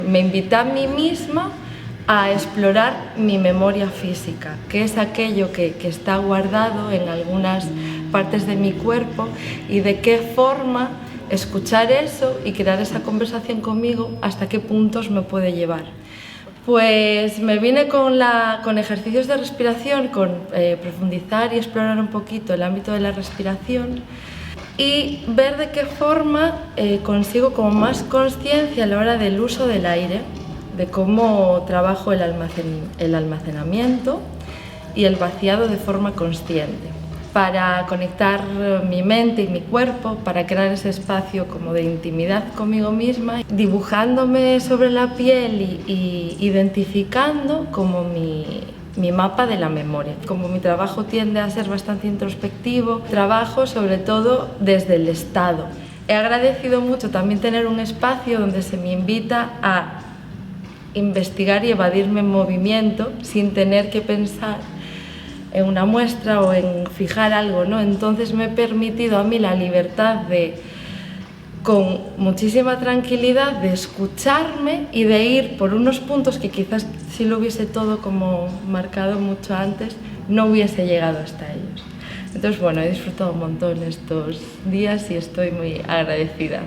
Me invité a mí misma a explorar mi memoria física, que es aquello que está guardado en algunas partes de mi cuerpo, y de qué forma escuchar eso y crear esa conversación conmigo, hasta qué puntos me puede llevar. Pues me vine con ejercicios de respiración, con profundizar y explorar un poquito el ámbito de la respiración y ver de qué forma consigo como más conciencia a la hora del uso del aire, de cómo trabajo el almacenamiento y el vaciado de forma consciente, para conectar mi mente y mi cuerpo, para crear ese espacio como de intimidad conmigo misma, dibujándome sobre la piel y identificando como mi mapa de la memoria. Como mi trabajo tiende a ser bastante introspectivo, trabajo sobre todo desde el estado. He agradecido mucho también tener un espacio donde se me invita a investigar y evadirme en movimiento sin tener que pensar en una muestra o en fijar algo, ¿no? Entonces me he permitido a mí la libertad de, con muchísima tranquilidad, de escucharme y de ir por unos puntos que quizás si lo hubiese todo como marcado mucho antes, no hubiese llegado hasta ellos. Entonces, bueno, he disfrutado un montón estos días y estoy muy agradecida.